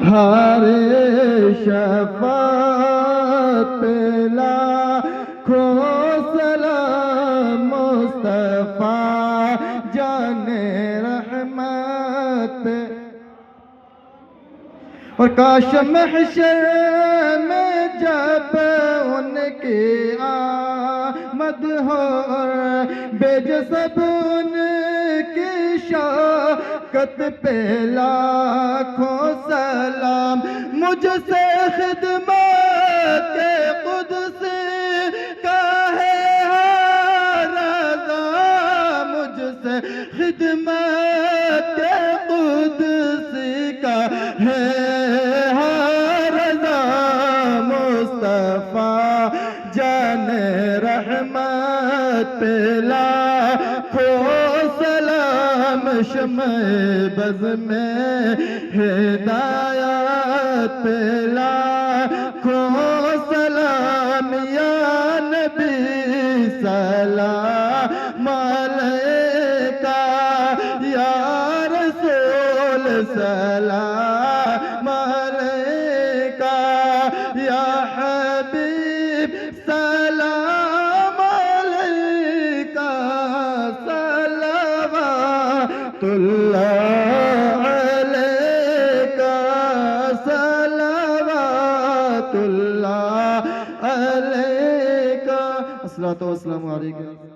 ہر شفاعت پہ لاکھوں سلام مصطفیٰ جان رحمت پہ۔ اور کاش محشر میں جب ان کی آمد ہو اور بیج سب ان کی شوکت پہ لاکھوں سلام، مجھ سے خدمت قدس کا ہے ہر رضا، مجھ سے خدمت قدس کا ہے جان رحمت پہ لاکھوں سلام، شمع بز میں ہدایت پہ لاکھوں سلام، یا نبی سلام علیکہ، یا رسول سلام علیکہ، یا حبیب سلام علیکہ، صلوات اللہ علیکہ، صلوات اللہ علیکہ، الصلاۃ والسلام علیکہ۔